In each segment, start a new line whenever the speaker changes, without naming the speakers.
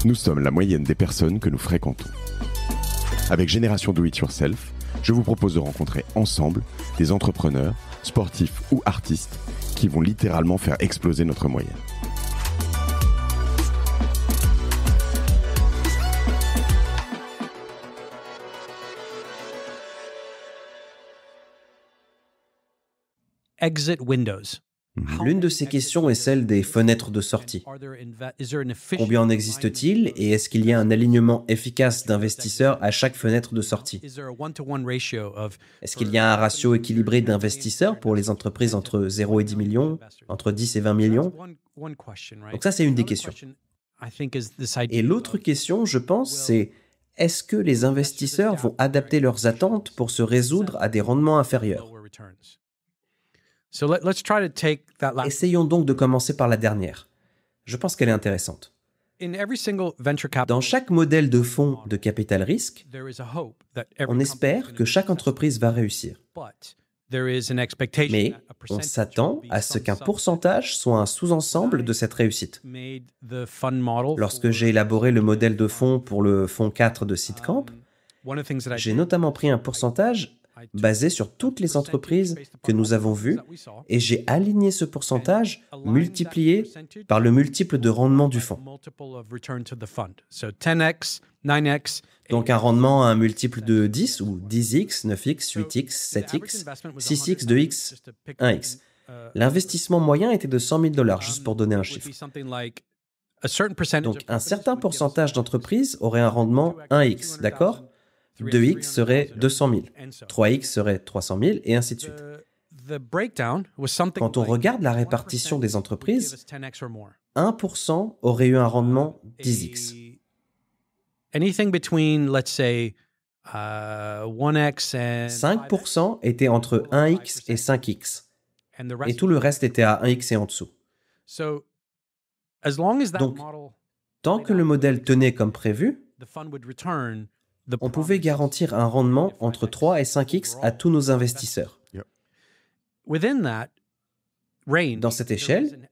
Nous sommes la moyenne des personnes que nous fréquentons. Avec Génération Do It Yourself, je vous propose de rencontrer ensemble des entrepreneurs, sportifs ou artistes qui vont littéralement faire exploser notre moyenne.
Exit windows.
L'une de ces questions est celle des fenêtres de sortie. Combien en existe-t-il et est-ce qu'il y a un alignement efficace d'investisseurs à chaque fenêtre de sortie? Est-ce qu'il y a un ratio équilibré d'investisseurs pour les entreprises entre 0 et 10 millions, entre 10 et 20 millions? Donc ça, c'est une des questions. Et l'autre question, je pense, c'est est-ce que les investisseurs vont adapter leurs attentes pour se résoudre à des rendements inférieurs? Essayons donc de commencer par la dernière. Je pense qu'elle est intéressante. Dans chaque modèle de fonds de capital risque, on espère que chaque entreprise va réussir. Mais on s'attend à ce qu'un pourcentage soit un sous-ensemble de cette réussite. Lorsque j'ai élaboré le modèle de fonds pour le fonds 4 de Seedcamp, j'ai notamment pris un pourcentage basé sur toutes les entreprises que nous avons vues et j'ai aligné ce pourcentage multiplié par le multiple de rendement du fonds. Donc un rendement à un multiple de 10 ou 10x, 9x, 8x, 7x, 6x, 2x, 1x. L'investissement moyen était de $100 000, juste pour donner un chiffre. Donc un certain pourcentage d'entreprises aurait un rendement 1x, d'accord? 2x serait 200 000, 3x serait 300 000, et ainsi de suite. Quand on regarde la répartition des entreprises, 1% aurait eu un rendement 10x. 5% était entre 1x et 5x. Et tout le reste était à 1x et en dessous. Donc, tant que le modèle tenait comme prévu, on pouvait garantir un rendement entre 3 et 5x à tous nos investisseurs. Dans cette échelle,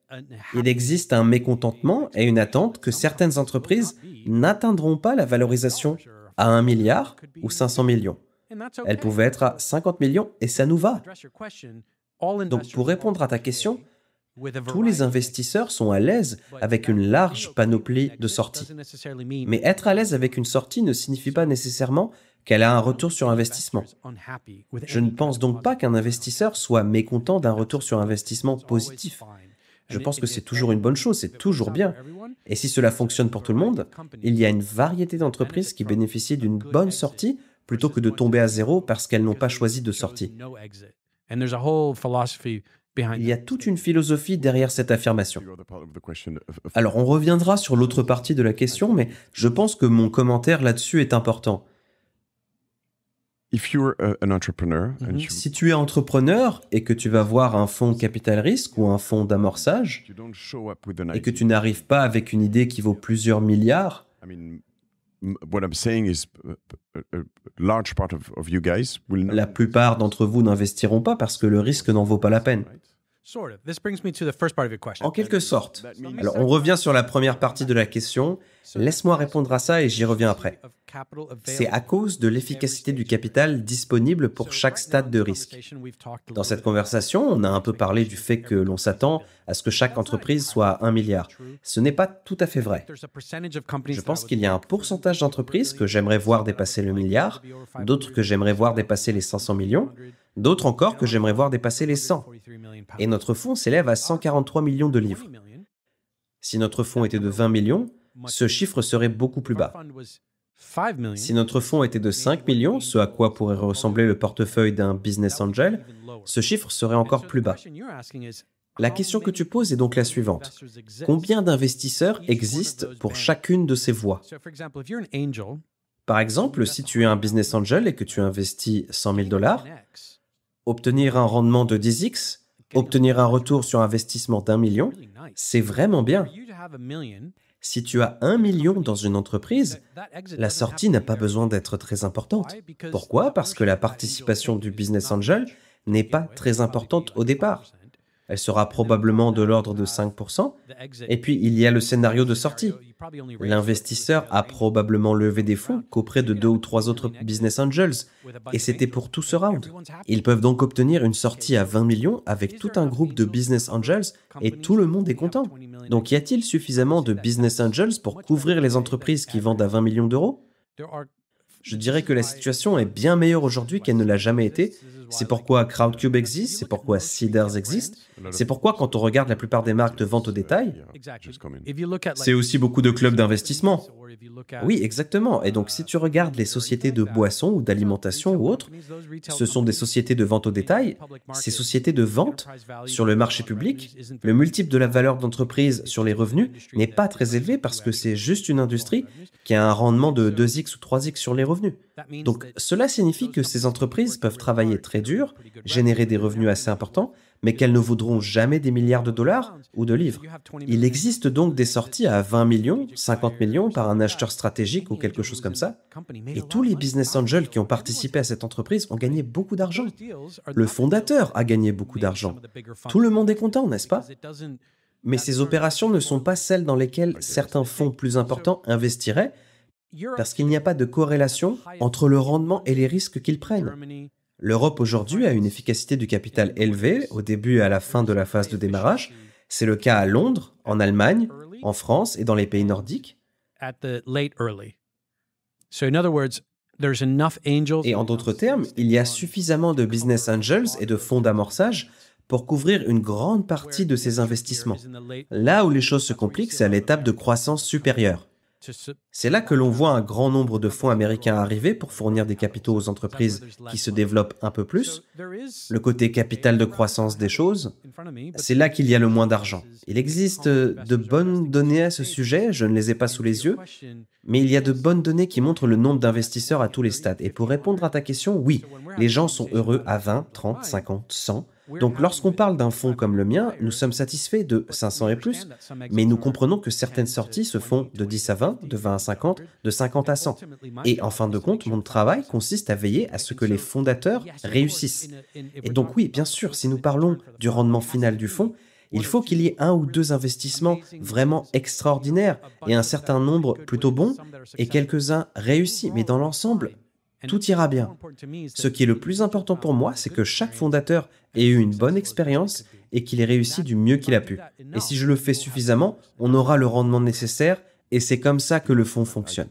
il existe un mécontentement et une attente que certaines entreprises n'atteindront pas la valorisation à 1 milliard ou 500 millions. Elles pouvaient être à 50 millions et ça nous va. Donc, pour répondre à ta question, tous les investisseurs sont à l'aise avec une large panoplie de sorties. Mais être à l'aise avec une sortie ne signifie pas nécessairement qu'elle a un retour sur investissement. Je ne pense donc pas qu'un investisseur soit mécontent d'un retour sur investissement positif. Je pense que c'est toujours une bonne chose, c'est toujours bien. Et si cela fonctionne pour tout le monde, il y a une variété d'entreprises qui bénéficient d'une bonne sortie plutôt que de tomber à zéro parce qu'elles n'ont pas choisi de sortie. Il y a toute une philosophie derrière cette affirmation. Alors, on reviendra sur l'autre partie de la question, mais je pense que mon commentaire là-dessus est important. Si tu es entrepreneur et que tu vas voir un fonds capital risque ou un fonds d'amorçage et que tu n'arrives pas avec une idée qui vaut plusieurs milliards, la plupart d'entre vous n'investiront pas parce que le risque n'en vaut pas la peine. En quelque sorte. Alors, on revient sur la première partie de la question. Laisse-moi répondre à ça et j'y reviens après. C'est à cause de l'efficacité du capital disponible pour chaque stade de risque. Dans cette conversation, on a un peu parlé du fait que l'on s'attend à ce que chaque entreprise soit à 1 milliard. Ce n'est pas tout à fait vrai. Je pense qu'il y a un pourcentage d'entreprises que j'aimerais voir dépasser le milliard, d'autres que j'aimerais voir dépasser les 500 millions, d'autres encore que j'aimerais voir dépasser les 100. Et notre fonds s'élève à 143 millions de livres. Si notre fonds était de 20 millions, ce chiffre serait beaucoup plus bas. Si notre fonds était de 5 millions, ce à quoi pourrait ressembler le portefeuille d'un business angel, ce chiffre serait encore plus bas. La question que tu poses est donc la suivante. Combien d'investisseurs existent pour chacune de ces voies? Par exemple, si tu es un business angel et que tu investis 100 000 $, obtenir un rendement de 10x, obtenir un retour sur investissement d'1 million, c'est vraiment bien. Si tu as 1 million dans une entreprise, la sortie n'a pas besoin d'être très importante. Pourquoi? Parce que la participation du business angel n'est pas très importante au départ. Elle sera probablement de l'ordre de 5%. Et puis, il y a le scénario de sortie. L'investisseur a probablement levé des fonds qu'auprès de 2 ou 3 autres business angels. Et c'était pour tout ce round. Ils peuvent donc obtenir une sortie à 20 millions avec tout un groupe de business angels et tout le monde est content. Donc, y a-t-il suffisamment de business angels pour couvrir les entreprises qui vendent à 20 millions d'euros? Je dirais que la situation est bien meilleure aujourd'hui qu'elle ne l'a jamais été. C'est pourquoi Crowdcube existe, c'est pourquoi Seeders existe, c'est pourquoi quand on regarde la plupart des marques de vente au détail, c'est aussi beaucoup de clubs d'investissement. Oui, exactement. Et donc si tu regardes les sociétés de boissons ou d'alimentation ou autres, ce sont des sociétés de vente au détail. Ces sociétés de vente sur le marché public, le multiple de la valeur d'entreprise sur les revenus n'est pas très élevé parce que c'est juste une industrie qui a un rendement de 2x ou 3x sur les revenus. Donc cela signifie que ces entreprises peuvent travailler très dur, générer des revenus assez importants, mais qu'elles ne vaudront jamais des milliards de dollars ou de livres. Il existe donc des sorties à 20 millions, 50 millions par un acheteur stratégique ou quelque chose comme ça. Et tous les business angels qui ont participé à cette entreprise ont gagné beaucoup d'argent. Le fondateur a gagné beaucoup d'argent. Tout le monde est content, n'est-ce pas? Mais ces opérations ne sont pas celles dans lesquelles certains fonds plus importants investiraient parce qu'il n'y a pas de corrélation entre le rendement et les risques qu'ils prennent. L'Europe aujourd'hui a une efficacité du capital élevée au début et à la fin de la phase de démarrage. C'est le cas à Londres, en Allemagne, en France et dans les pays nordiques. Et en d'autres termes, il y a suffisamment de business angels et de fonds d'amorçage pour couvrir une grande partie de ces investissements. Là où les choses se compliquent, c'est à l'étape de croissance supérieure. C'est là que l'on voit un grand nombre de fonds américains arriver pour fournir des capitaux aux entreprises qui se développent un peu plus. Le côté capital de croissance des choses, c'est là qu'il y a le moins d'argent. Il existe de bonnes données à ce sujet, je ne les ai pas sous les yeux, mais il y a de bonnes données qui montrent le nombre d'investisseurs à tous les stades. Et pour répondre à ta question, oui, les gens sont heureux à 20, 30, 50, 100. Donc lorsqu'on parle d'un fonds comme le mien, nous sommes satisfaits de 500 et plus, mais nous comprenons que certaines sorties se font de 10 à 20, de 20 à 50, de 50 à 100. Et en fin de compte, mon travail consiste à veiller à ce que les fondateurs réussissent. Et donc oui, bien sûr, si nous parlons du rendement final du fonds, il faut qu'il y ait 1 ou 2 investissements vraiment extraordinaires et un certain nombre plutôt bons et quelques-uns réussis. Mais dans l'ensemble, tout ira bien. Ce qui est le plus important pour moi, c'est que chaque fondateur ait eu une bonne expérience et qu'il ait réussi du mieux qu'il a pu. Et si je le fais suffisamment, on aura le rendement nécessaire et c'est comme ça que le fonds fonctionne.